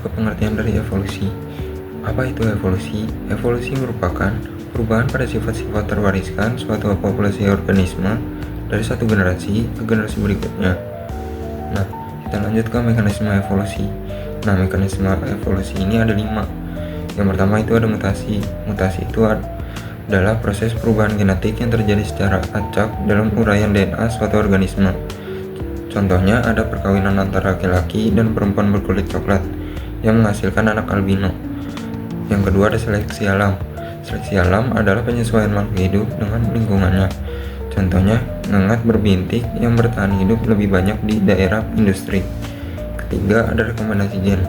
masuk ke pengertian dari evolusi. Apa itu evolusi? Evolusi merupakan perubahan pada sifat-sifat terwariskan suatu populasi organisme dari satu generasi ke generasi berikutnya. Nah, kita lanjut ke mekanisme evolusi. Nah, mekanisme evolusi ini ada 5. Yang pertama itu ada mutasi. Mutasi itu adalah proses perubahan genetik yang terjadi secara acak dalam uraian DNA suatu organisme. Contohnya ada perkawinan antara laki-laki dan perempuan berkulit coklat yang menghasilkan anak albino. Yang kedua ada seleksi alam. Seleksi alam adalah penyesuaian makhluk hidup dengan lingkungannya. Contohnya ngengat berbintik yang bertahan hidup lebih banyak di daerah industri. Ketiga ada rekombinasi gen.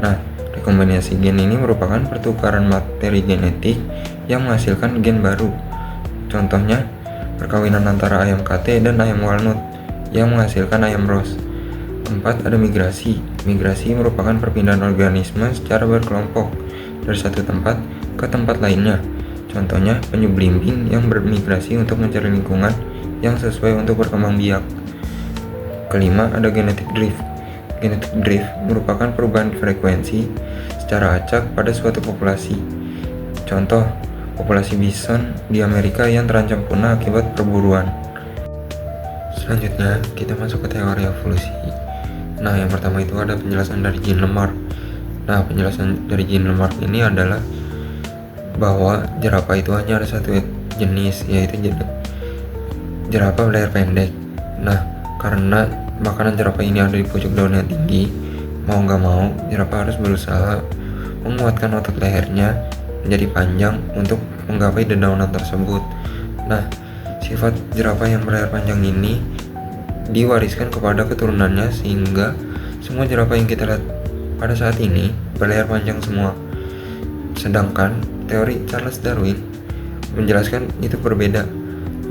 Nah, rekombinasi gen ini merupakan pertukaran materi genetik yang menghasilkan gen baru. Contohnya perkawinan antara ayam kate dan ayam walnut yang menghasilkan ayam ros. 4 ada migrasi. Migrasi merupakan perpindahan organisme secara berkelompok dari satu tempat ke tempat lainnya. Contohnya penyu belimbing yang bermigrasi untuk mencari lingkungan yang sesuai untuk berkembang biak. Kelima ada genetic drift. Genetic drift merupakan perubahan frekuensi secara acak pada suatu populasi. Contoh, populasi bison di Amerika yang terancam punah akibat perburuan. Selanjutnya, kita masuk ke teori evolusi. Nah, yang pertama itu ada penjelasan dari Jean Lamarck. Nah, penjelasan dari Jean Lamarck ini adalah bahwa jerapah itu hanya ada satu jenis, yaitu jerapah berlayar pendek. Nah, karena makanan jerapah ini ada di pucuk daun yang tinggi, mau nggak mau, jerapah harus berusaha menguatkan otot lehernya menjadi panjang untuk menggapai dedaunan tersebut. Nah, sifat jerapah yang berlayar panjang ini diwariskan kepada keturunannya sehingga semua jerapah yang kita lihat pada saat ini berlayar panjang semua. Sedangkan teori Charles Darwin menjelaskan itu berbeda.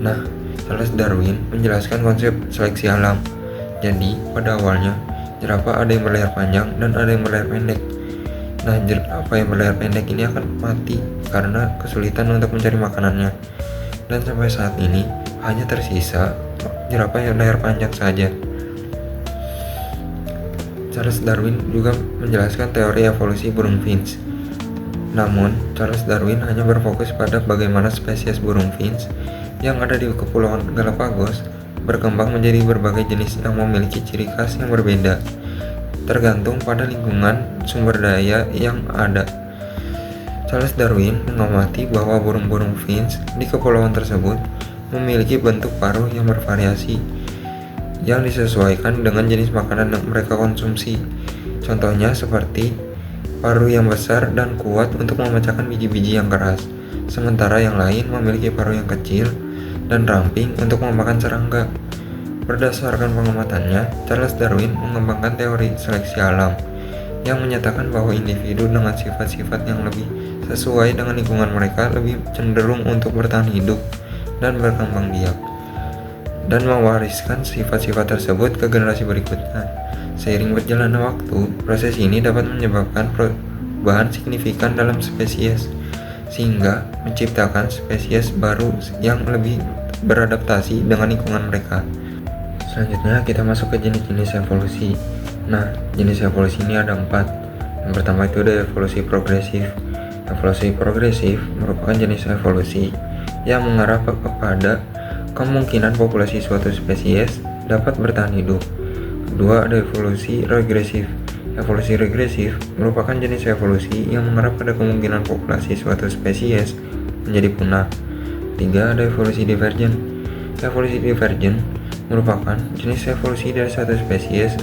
Nah, Charles Darwin menjelaskan konsep seleksi alam. Jadi, pada awalnya jerapah ada yang berlayar panjang dan ada yang berlayar pendek. Nah, jerapah yang berlayar pendek ini akan mati karena kesulitan untuk mencari makanannya. Dan sampai saat ini hanya tersisa jerapah yang berlayar panjang saja. Charles Darwin juga menjelaskan teori evolusi burung finch. Namun, Charles Darwin hanya berfokus pada bagaimana spesies burung finch yang ada di Kepulauan Galapagos berkembang menjadi berbagai jenis yang memiliki ciri khas yang berbeda, tergantung pada lingkungan sumber daya yang ada. Charles Darwin mengamati bahwa burung-burung finch di kepulauan tersebut memiliki bentuk paruh yang bervariasi, yang disesuaikan dengan jenis makanan yang mereka konsumsi. Contohnya seperti paruh yang besar dan kuat untuk memecahkan biji-biji yang keras, sementara yang lain memiliki paruh yang kecil dan ramping untuk memakan serangga. Berdasarkan pengamatannya, Charles Darwin mengembangkan teori seleksi alam yang menyatakan bahwa individu dengan sifat-sifat yang lebih sesuai dengan lingkungan mereka lebih cenderung untuk bertahan hidup dan berkembang biak, dan mewariskan sifat-sifat tersebut ke generasi berikutnya. Seiring berjalannya waktu, proses ini dapat menyebabkan perubahan signifikan dalam spesies, sehingga menciptakan spesies baru yang lebih beradaptasi dengan lingkungan mereka. Selanjutnya kita masuk ke jenis-jenis evolusi. Nah, jenis evolusi ini ada 4. Yang pertama itu ada evolusi progresif. Evolusi progresif merupakan jenis evolusi yang mengarah kepada kemungkinan populasi suatu spesies dapat bertahan hidup. Kedua ada evolusi regresif. Evolusi regresif merupakan jenis evolusi yang mengarah pada kemungkinan populasi suatu spesies menjadi punah. Tiga ada evolusi divergen. Evolusi divergen merupakan jenis evolusi dari satu spesies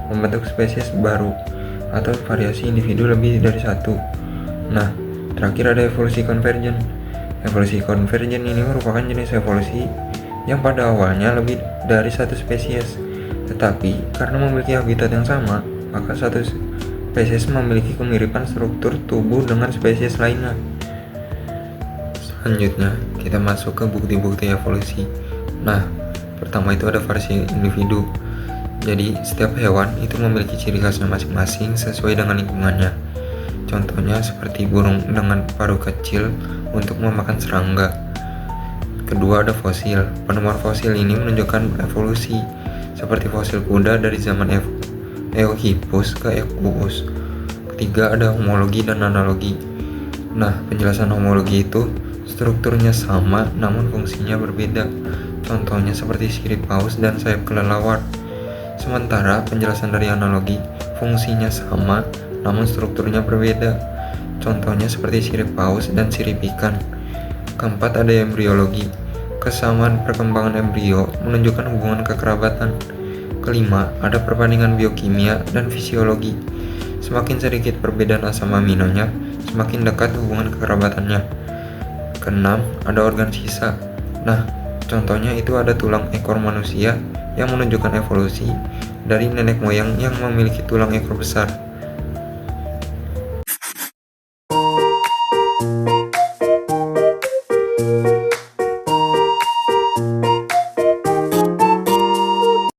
membentuk spesies baru atau variasi individu lebih dari satu. Nah, terakhir ada evolusi konvergen. Evolusi konvergen ini merupakan jenis evolusi yang pada awalnya lebih dari satu spesies, tetapi karena memiliki habitat yang sama, maka satu spesies memiliki kemiripan struktur tubuh dengan spesies lainnya. Selanjutnya, kita masuk ke bukti-bukti evolusi. Nah, pertama itu ada variasi individu. Jadi, setiap hewan itu memiliki ciri khasnya masing-masing sesuai dengan lingkungannya. Contohnya seperti burung dengan paruh kecil untuk memakan serangga. Kedua ada fosil. Penemuan fosil ini menunjukkan evolusi, seperti fosil kuda dari zaman Eohippus ke Equus. Ketiga, ada homologi dan analogi. Nah, penjelasan homologi itu strukturnya sama namun fungsinya berbeda. Contohnya seperti sirip paus dan sayap kelelawar. Sementara penjelasan dari analogi fungsinya sama namun strukturnya berbeda. Contohnya seperti sirip paus dan sirip ikan. Keempat, ada embriologi. Kesamaan perkembangan embrio menunjukkan hubungan kekerabatan. Kelima, ada perbandingan biokimia dan fisiologi. Semakin sedikit perbedaan asam aminonya, semakin dekat hubungan kekerabatannya. Keenam, ada organ sisa. Nah, contohnya itu ada tulang ekor manusia yang menunjukkan evolusi dari nenek moyang yang memiliki tulang ekor besar.